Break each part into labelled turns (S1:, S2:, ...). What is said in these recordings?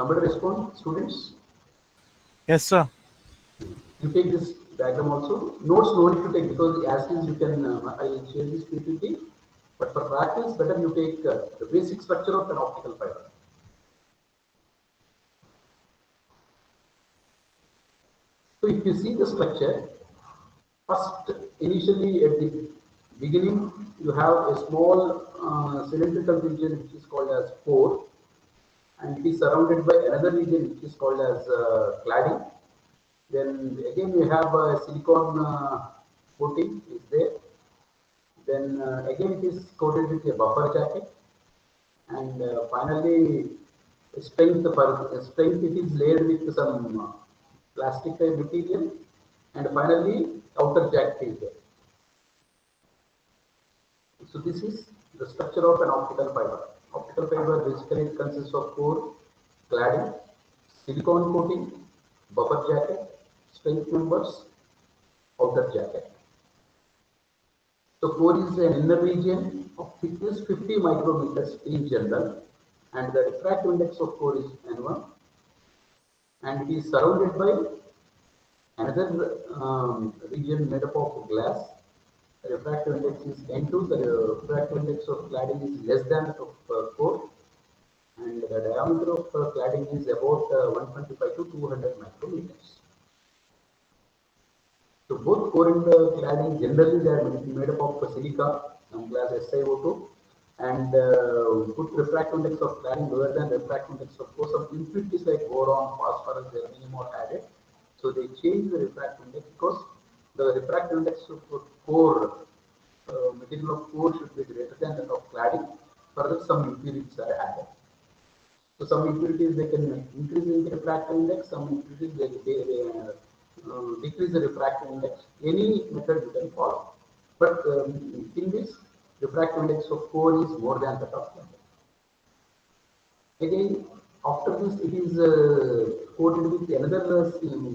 S1: Somebody respond, students?
S2: Yes, sir.
S1: You take this diagram also. Notes no need to take because as is you can, I will share this PPT. But for practice, better you take the basic structure of an optical fiber. So if you see the structure, first initially at the beginning you have a small cylindrical region which is called as core, and it is surrounded by another region which is called as cladding. Then again we have a silicon coating is there. Then again it is coated with a buffer jacket, and finally strength it is layered with some plastic type material, and finally outer jacket is there. So this is the structure of an optical fiber. Optical fiber basically consists of core, cladding, silicon coating, buffer jacket, strength members, outer jacket. So core is an inner region of thickness 50 micrometers in general, and the refractive index of core is N1, and it is surrounded by another region made up of glass. The refractive index is N2. The refractive index of cladding is less than that of core, and the diameter of cladding is about 125 to 200 micrometers. So both core and cladding generally they are made up of silica, glass SiO2, and put refractive index of cladding lower than refractive index of core. Some impurities like boron, phosphorus, germanium are added. So they change the refractive index because the refractive index of core material of core should be greater than that of cladding. Further, some impurities are added. So some impurities they can increase in the refractive index, some impurities they decrease the refractive index. Any method you can follow. But thing is, refractive index of core is more than that of cladding. Again, after this, it is coated with another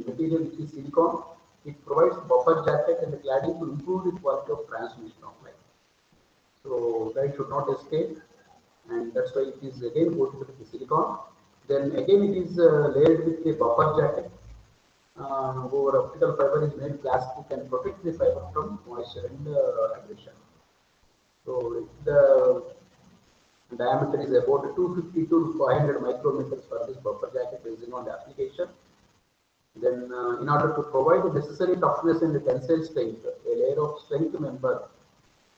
S1: material which is silicon. It provides buffer jacket and the cladding to improve the quality of transmission of light. So light should not escape, and that's why it is again coated with the silicon. Then again it is layered with a buffer jacket. Over optical fiber is made plastic and protect the fiber from moisture and abrasion. So the diameter is about 250 to 500 micrometers for this buffer jacket based on the application. Then in order to provide the necessary toughness and the tensile strength, a layer of strength member,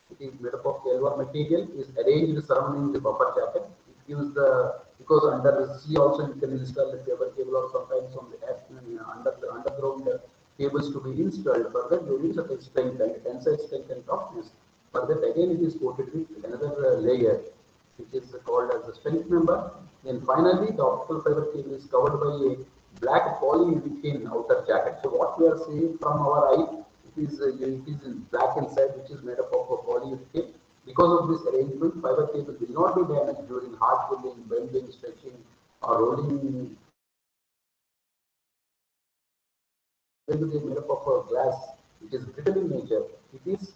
S1: it is made up of L1 material, is arranged surrounding the buffer jacket. It gives the, because under the sea also you can install the fiber cable, or sometimes on the underground cables to be installed. Further, you need certain strength and tensile strength and toughness. For that again it is coated with another layer which is called as the strength member. Then finally the optical fiber cable is covered by a black polyurethane outer jacket. So what we are seeing from our eye, it is in black inside, which is made up of a polyurethane. Because of this arrangement, fiber cable will not be damaged during hard pulling, bending, stretching, or rolling. When it is made up of a glass, it is brittle in nature. It is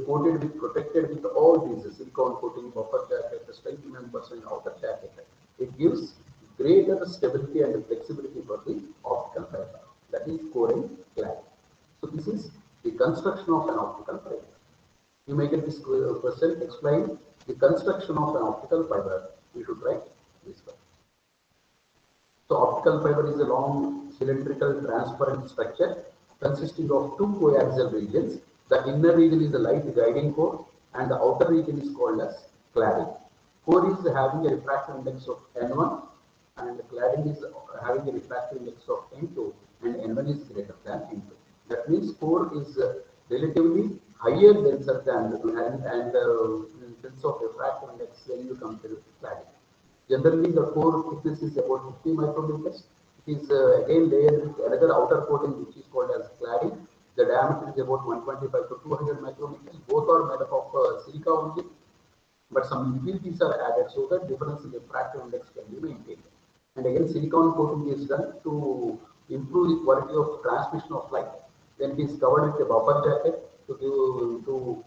S1: coated with, protected with all these silicone coating, buffer jacket, the strength members, and outer jacket. It gives greater stability and flexibility for the optical fiber. That is core and clad. So this is the construction of an optical fiber. You may get this question, explain the construction of an optical fiber. We should write this one. So optical fiber is a long cylindrical transparent structure consisting of two coaxial regions. The inner region is the light guiding core, and the outer region is called as cladding. Core is having a refractive index of N1, and cladding is having a refractive index of N2, and N1 is greater than N2. That means core is relatively higher denser than the cladding, and in terms of refractive index when you compare with cladding. Generally, the core thickness is about 50 micrometers. It is again layered with another outer coating which is called as cladding. The diameter is about 125 to 200 micrometers. Both are made up of silica only, but some impurities are added so that difference in refractive index can be maintained. And again, silicon coating is done to improve the quality of transmission of light. Then it is covered with a buffer jacket to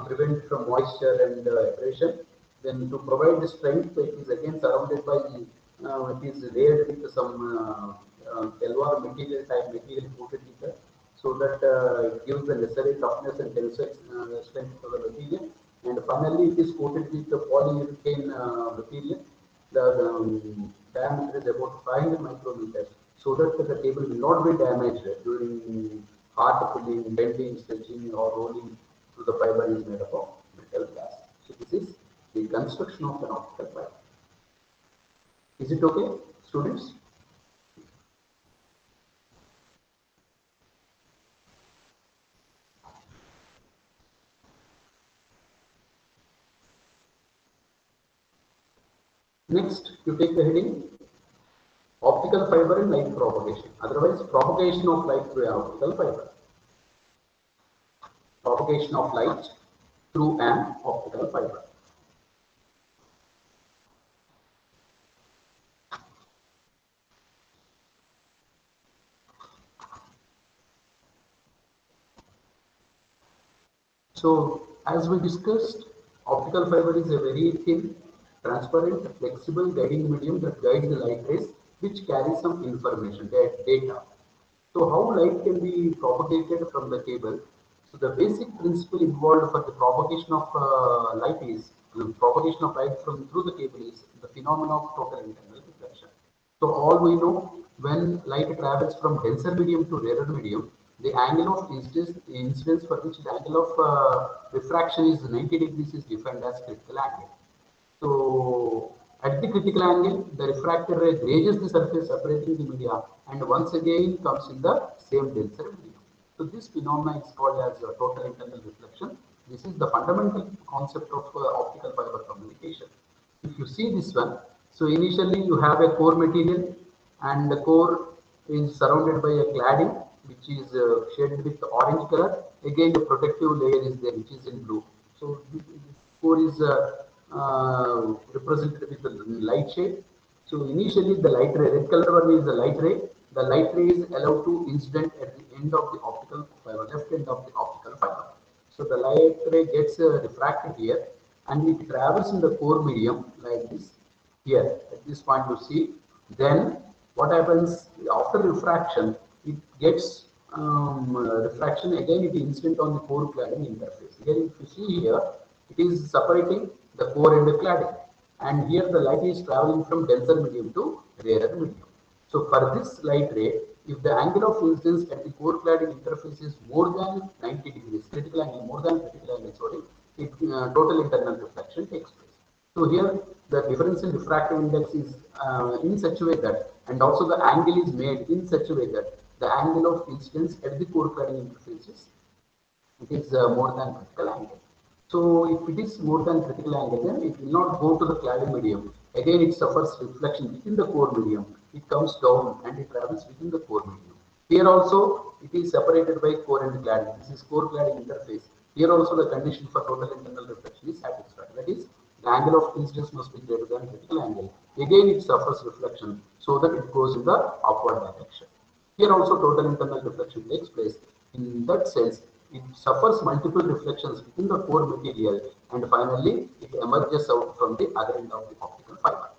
S1: prevent from moisture and abrasion. Then to provide the strength, it is again surrounded by it is layered with some LVAR material type material coated with that, so that it gives the necessary toughness and tensile strength to the material. And finally, it is coated with the polyurethane material. The diameter is about 500 micrometers, so that the cable will not be damaged during hard pulling, bending, stretching, or rolling through the fiber is made up of metal glass. So this is the construction of an optical fiber. Is it okay, students? Next, you take the heading optical fiber and light propagation. Otherwise, propagation of light through an optical fiber. Propagation of light through an optical fiber. So, as we discussed, optical fiber is a very thin, transparent, flexible guiding medium that guides the light rays, which carries some information, data. So, how light can be propagated from the cable? So, the basic principle involved for the propagation of light is the propagation of light from through the cable is the phenomenon of total internal reflection. So all we know, when light travels from denser medium to rarer medium, the angle of incidence for which the angle of refraction is 90 degrees is defined as critical angle. So at the critical angle, the refracted ray grazes the surface separating the media and once again comes in the same denser medium. So this phenomenon is called as total internal reflection. This is the fundamental concept of optical fiber communication. If you see this one, so initially you have a core material and the core is surrounded by a cladding which is shaded with orange color. Again, the protective layer is there which is in blue. So this core is represented with the light shade. So initially the light ray, red color one is the light ray. The light ray is allowed to incident at the end of the optical fiber, left end of the optical fiber. So the light ray gets refracted here and it travels in the core medium like this here. At this point you see, then what happens after refraction, it gets refraction again, it incident on the core cladding interface. Here if you see here, it is separating the core and the cladding, and here the light is traveling from denser medium to rarer medium. So for this light ray, if the angle of incidence at the core cladding interface is more than 90 degrees, critical angle more than critical angle, sorry, it, total internal reflection takes place. So here the difference in refractive index is in such a way that, and also the angle is made in such a way that the angle of incidence at the core cladding interface is it is more than critical angle. So if it is more than critical angle, then it will not go to the cladding medium. Again, it suffers reflection within the core medium. It comes down and it travels within the core medium. Here also, it is separated by core and cladding. This is core cladding interface. Here also, the condition for total internal reflection is satisfied. That is, the angle of incidence must be greater than critical angle. Again, it suffers reflection so that it goes in the upward direction. Here also total internal reflection takes place. In that sense, it suffers multiple reflections within the core material and finally it emerges out from the other end of the optical fiber.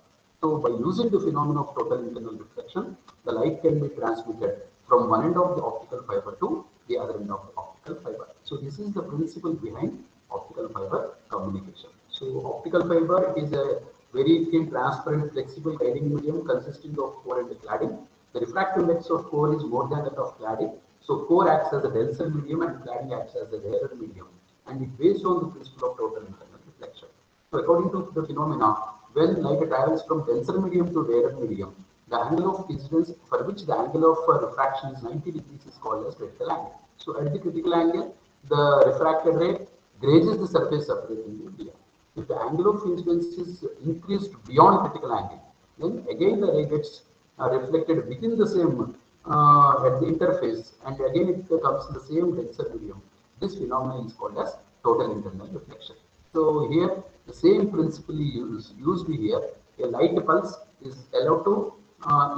S1: So by using the phenomenon of total internal reflection, the light can be transmitted from one end of the optical fiber to the other end of the optical fiber. So this is the principle behind optical fiber communication. So optical fiber is a very thin, transparent, flexible guiding medium consisting of core and cladding. The refractive index of core is more than that of cladding. So core acts as a denser medium and cladding acts as a rarer medium. And it based on the principle of total internal reflection. So according to the phenomena, when light travels from denser medium to rarer medium, the angle of incidence for which the angle of refraction is 90 degrees is called as critical angle. So at the critical angle, the refracted ray grazes the surface separating the media. If the angle of incidence is increased beyond critical angle, then again the ray gets reflected within the same at the interface and again it comes in the same denser medium. This phenomenon is called as total internal reflection. So here the same principle is used here. A light pulse is allowed to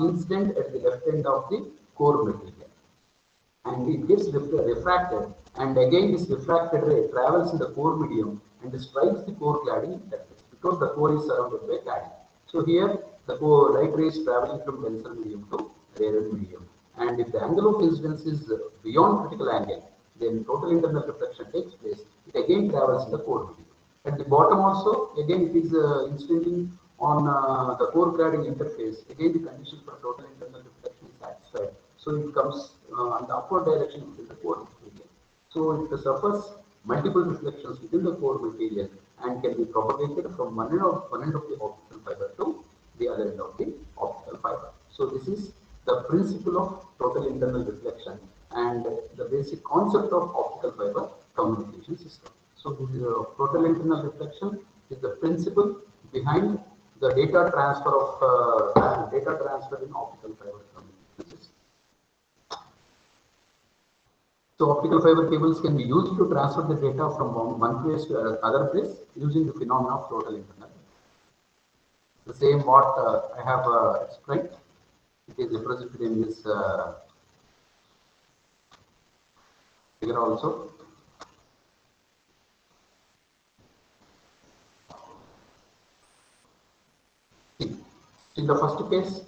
S1: incident at the left end of the core material and it gets refracted and again this refracted ray travels in the core medium and strikes the core cladding interface because the core is surrounded by cladding. So here the light rays traveling from denser medium to rarer medium. And if the angle of incidence is beyond critical angle, then total internal reflection takes place. It again travels in the core medium. At the bottom also, again it is incidentally on the core grading interface. Again the condition for total internal reflection is satisfied. So it comes in the upward direction within the core material. So it suffers multiple reflections within the core material and can be propagated from one end of the optical fiber to the other end of the optical fiber. So this is the principle of total internal reflection and the basic concept of optical fiber communication system. So the total internal reflection is the principle behind the data transfer of data transfer in optical fiber communication system. So optical fiber cables can be used to transfer the data from one place to other place using the phenomena of total internal. The same what I have explained. It is represented in this figure also. See, in the first case,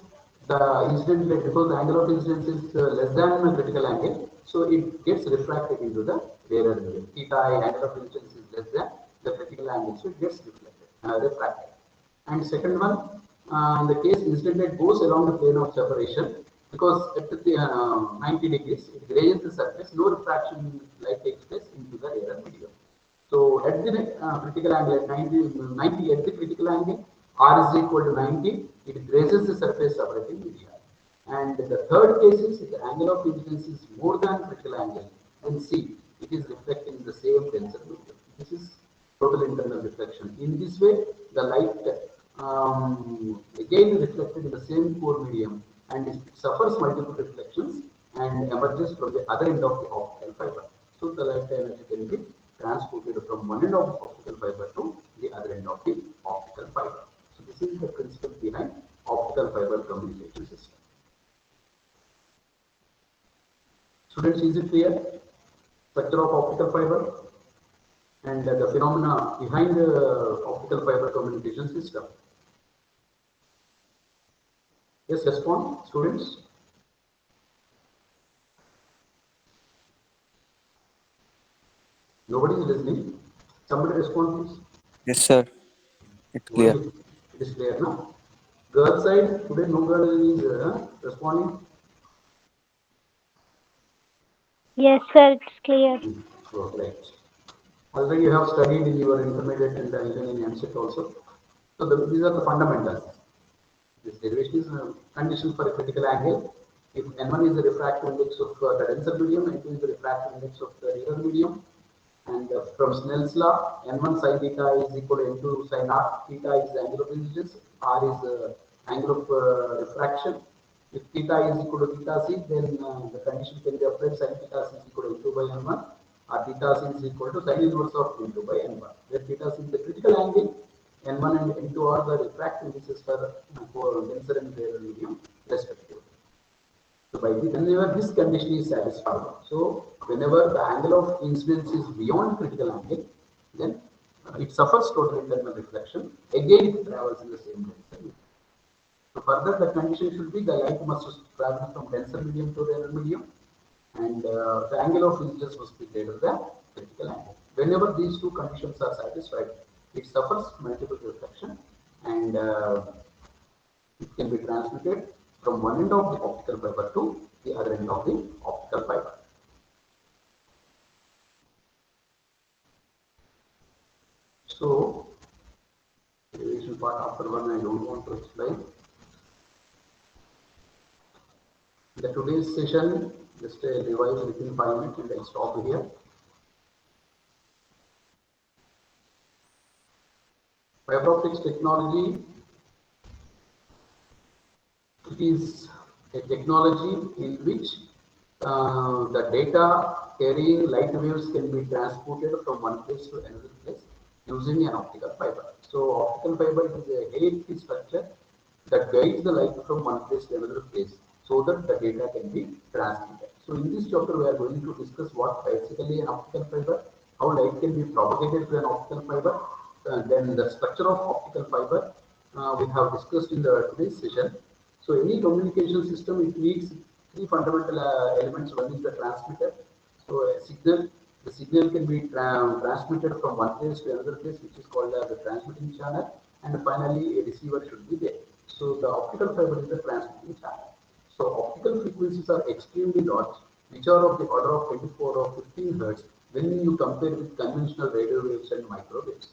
S1: the incident rate, because the angle of incidence is less than the critical angle, so it gets refracted into the rarer medium. Theta angle of incidence is less than the critical angle, so it gets refracted. And second one, in the case incident rate goes along the plane of separation, because at the 90 degrees, it grazes the surface, no refraction light takes place into the rarer medium. So at the critical angle at 90 at the critical angle, R is equal to 90, it grazes the surface separating media. And the third case is if the angle of incidence is more than critical angle, then C, it is reflecting the same denser medium. This is total internal reflection. In this way, the light again reflected in the same core medium and it suffers multiple reflections and emerges from the other end of the optical fiber. So the light energy can be transported from one end of the optical fiber to the other end of the optical fiber. So this is the principle behind optical fiber communication system. Students, is it clear? Structure of optical fiber and the phenomena behind the optical fiber communication system. Yes, respond, students. Nobody is listening. Somebody respond, please.
S3: Yes, sir. It's clear.
S1: Nobody, it is clear now. Girl side, today no girl is responding.
S4: Yes, sir, it's clear.
S1: So, right. Already you have studied in your intermediate and even in MSET also. So these are the fundamentals. This derivation is a condition for a critical angle. If N1 is the refractive index of the denser medium, N2 is the refractive index of the rarer medium. And from Snell's law, N1 sin theta is equal to N2 sin R. Theta is the angle of incidence, R is the angle of refraction. If theta is equal to theta c, then the condition can be applied sin theta c is equal to N2 by N1, or theta c is equal to sin inverse of N2 by N1. Where theta c is the critical angle, N1 and N2 are the refractive indices for denser and rarer medium, respectively. So by whenever this condition is satisfied, so whenever the angle of incidence is beyond critical angle, then it suffers total internal reflection. Again, it travels in the same direction. So further, the condition should be the light must travel from denser medium to rarer medium, and the angle of incidence must be greater than critical angle. Whenever these two conditions are satisfied, it suffers multiple reflection, and it can be transmitted from one end of the optical fiber to the other end of the optical fiber. So, derivation part after one I don't want to explain. The today's session, just revise within 5 minutes and I stop here. Fiber optics technology, it is a technology in which the data carrying light waves can be transported from one place to another place using an optical fiber. So optical fiber is a hierarchy structure that guides the light from one place to another place so that the data can be transmitted. So in this chapter we are going to discuss what basically an optical fiber, how light can be propagated to an optical fiber, then the structure of optical fiber, we have discussed in the today's session. So any communication system, it needs three fundamental elements. One is the transmitter. So a signal, the signal can be transmitted from one place to another place, which is called as the transmitting channel, and finally a receiver should be there. So the optical fiber is the transmitting channel. So optical frequencies are extremely large, which are of the order of 24 or 15 hertz when you compare with conventional radio waves and microwaves.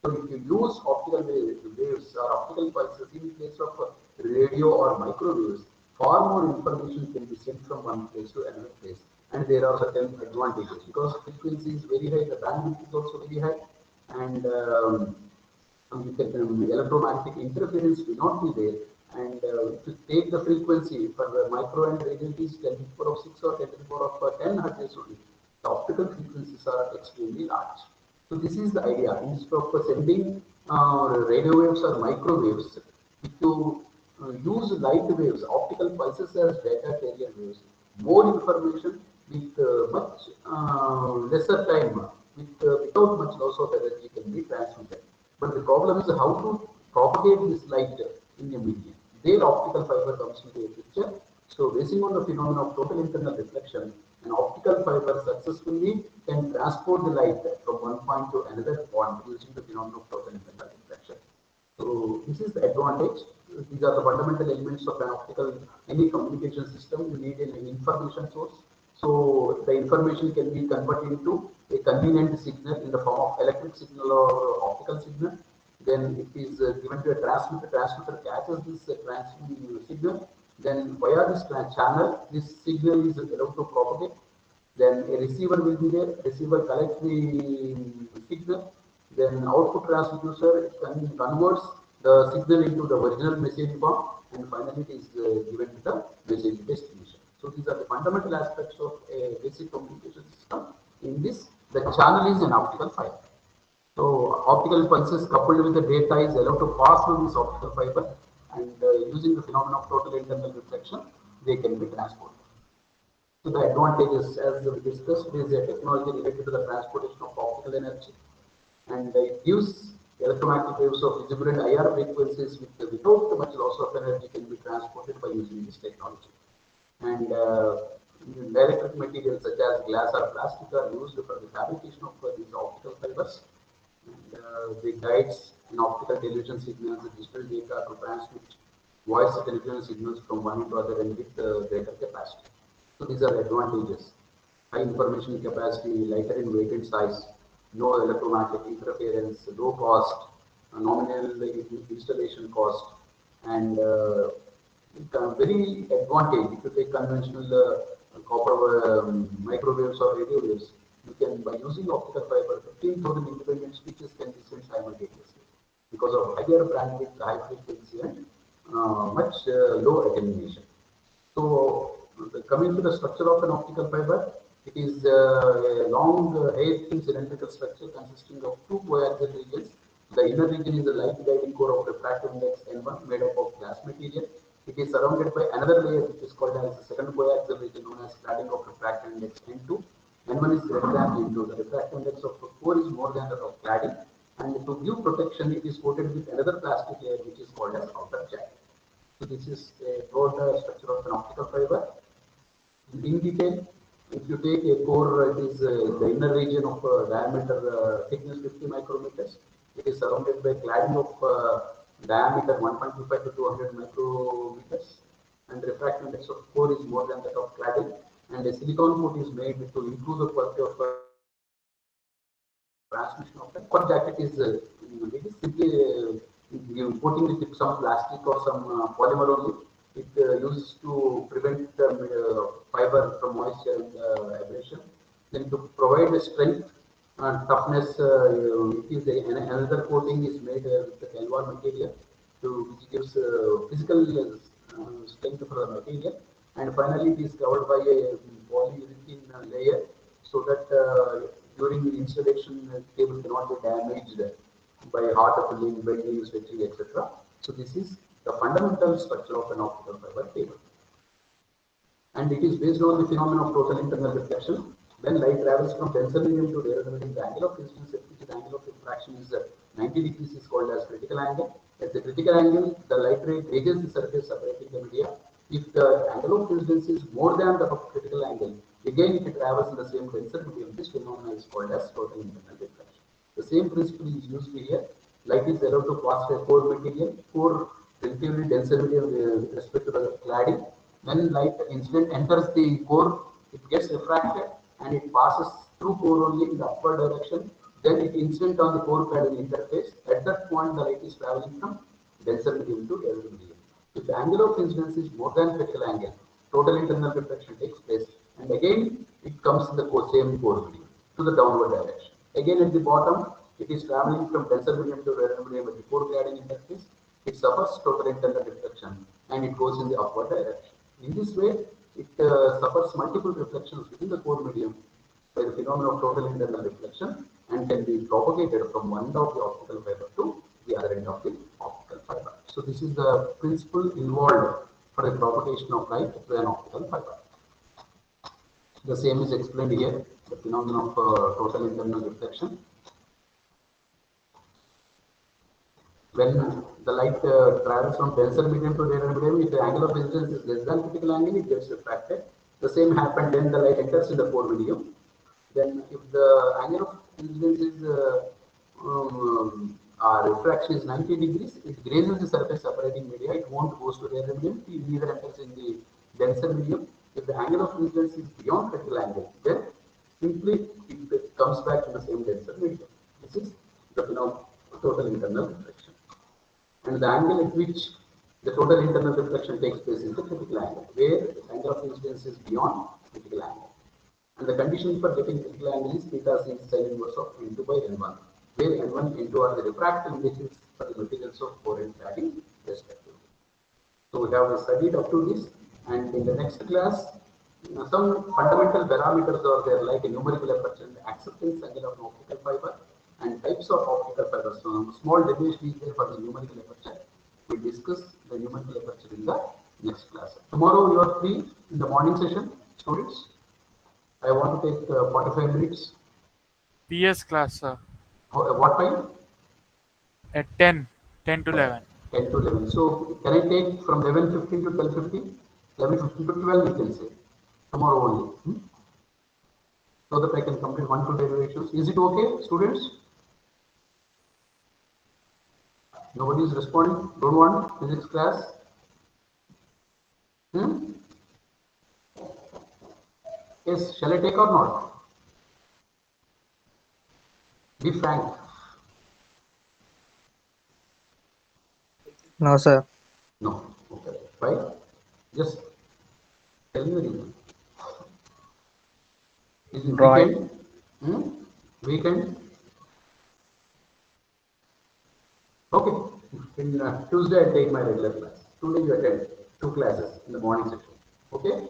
S1: So if you use optical waves or optical pulses in place of radio or microwaves, far more information can be sent from one place to another place. And there are certain advantages because frequency is very high, the bandwidth is also very high, and electromagnetic interference will not be there. And if you take the frequency for the micro and radio, it is 10 to the power of 6 or 10 to the power of 10 hertz only. The optical frequencies are extremely large. So this is the idea. Instead of sending radio waves or microwaves, if you use light waves, optical pulses as data carrier waves, more information with much lesser time, without much loss of energy can be transmitted. But the problem is how to propagate this light in a medium. There optical fiber comes into a picture. So basing on the phenomenon of total internal reflection, an optical fiber successfully can transport the light from one point to another point using the phenomenon of total internal reflection. So this is the advantage. These are the fundamental elements of an optical, any communication system. You need an information source. So the information can be converted into a convenient signal in the form of electric signal or optical signal. Then it is given to a transmitter. Transmitter catches this signal. Then via this channel, this signal is allowed to propagate. Then a receiver will be there. Receiver collects the signal. Then output transducer converts the signal into the original message form, and finally it is given to the message destination. So these are the fundamental aspects of a basic communication system. In this, the channel is an optical fiber. So optical pulses coupled with the data is allowed to pass through this optical fiber, and using the phenomenon of total internal reflection, they can be transported. So the advantages, as we discussed, is a technology related to the transportation of optical energy, and it gives electromagnetic waves of visible and IR frequencies without much loss of energy can be transported by using this technology. And dielectric materials such as glass or plastic are used for the fabrication of these optical fibers. And they guides in optical television signals, digital data to transmit voice television signals from one to other and with greater capacity. So these are the advantages. High information capacity, lighter in weight and size, no electromagnetic interference, low cost, nominal installation cost, and very advantage. If you take conventional copper microwaves or radio waves, you can, by using optical fiber, 15,000 independent speeches can be sent simultaneously because of higher bandwidth, high frequency, and much low attenuation. So, coming to the structure of an optical fiber, it is a long, hair-thin cylindrical structure consisting of two coaxial regions. The inner region is the light guiding core of refractive index N1 made up of glass material. It is surrounded by another layer which is called as the second coaxial region known as cladding of refractive index N2. N1 is greater than N2. The refractive index of core is more than that of cladding. And to give protection, it is coated with another plastic layer which is called as outer jacket. So this is a broad structure of an optical fiber. In detail, if you take a core, it is the inner region of diameter thickness 50 micrometers. It is surrounded by cladding of diameter 1.25 to 200 micrometers, and refractive index of core is more than that of cladding. And a silicon coat is made to improve the quality of transmission of the core jacket is it is simply you coating with some plastic or some polymer only. It uses to prevent the fiber from moisture and abrasion. Then to provide the strength and toughness, it is another coating is made with the Galvan material which gives physical strength for the material. And finally, it is covered by a polyurethane layer so that during the installation, the cable cannot be damaged by hot pulling, bending, stretching, etc. So this is the fundamental structure of an optical fiber cable, and it is based on the phenomenon of total internal reflection. When light travels from denser medium to rarer medium, the angle of incidence at which the angle of refraction is 90 degrees is called as critical angle. At the critical angle, the light ray grazes the surface separating the media. If the angle of incidence is more than the critical angle, again if it travels in the same denser medium, this phenomena is called as total internal reflection. The same principle is used here. Light is allowed to pass a core material, core relatively denser medium with respect to the cladding. When light incident enters the core, it gets refracted and it passes through core only in the upward direction. Then it incident on the core cladding interface. At that point, the light is traveling from denser medium to denser medium. If the angle of incidence is more than critical angle, total internal reflection takes place, and again it comes in the same core medium to the downward direction. Again at the bottom, it is traveling from denser medium to rarer medium at the core cladding interface. It suffers total internal reflection and it goes in the upward direction. In this way, it suffers multiple reflections within the core medium by the phenomenon of total internal reflection and can be propagated from one end of the optical fiber to the other end of the optical fiber. So this is the principle involved for the propagation of light through an optical fiber. The same is explained here, the phenomenon of total internal reflection. When the light travels from denser medium to rarer medium, if the angle of incidence is less than critical angle, it gets refracted. The same happens when the light enters in the core medium. Then if the angle of incidence is refraction is 90 degrees, it grazes the surface separating media, it won't go to rarer medium, it neither enters in the denser medium. If the angle of incidence is beyond critical angle, then simply it comes back to the same denser medium. This is the phenomenon of total internal reflection. And the angle at which the total internal reflection takes place is the critical angle, where the angle of incidence is beyond critical angle. And the condition for getting critical angle is theta sin sin inverse of n2 by n1, where n1 and n2 are the refractive indices for the materials of core and cladding respectively. So we have studied up to this, and in the next class, some fundamental parameters are there like a numerical aperture and acceptance angle of an optical fiber and types of optical fibers. So small derivation is there for the numerical aperture. We discuss the numerical aperture in the next class. Tomorrow you are free in the morning session, students. I want to take 45 minutes.
S2: PS class, sir.
S1: What time?
S2: At 10 to 11.
S1: 10 to 11. So can I take from 11:15 to 12:15? 11:15 to 12 you can say. Tomorrow only. So that I can complete 1 2 derivations. Is it okay, students? Nobody is responding. Don't want physics class? Hmm? Yes, shall I take or not? Be frank.
S3: No, sir.
S1: No. Okay. Why? Just tell me the reason. Is it
S3: Drawing.
S1: weekend? Hmm? Weekend? Okay. In Tuesday, I take my regular class. Today, you attend 2 classes in the morning section. Okay.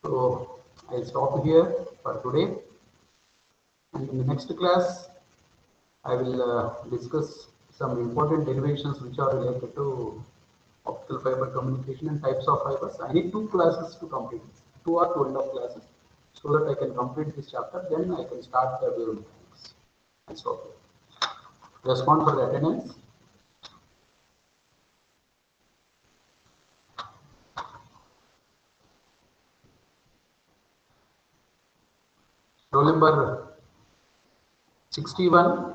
S1: So I'll stop here for today. And in the next class, I will discuss some important derivations which are related to optical fiber communication and types of fibers. I need 2 classes to complete, 2 or 2.5 classes, so that I can complete this chapter. Then I can start the biomechanics. And stop here. Respond for the attendance. Roll number 61.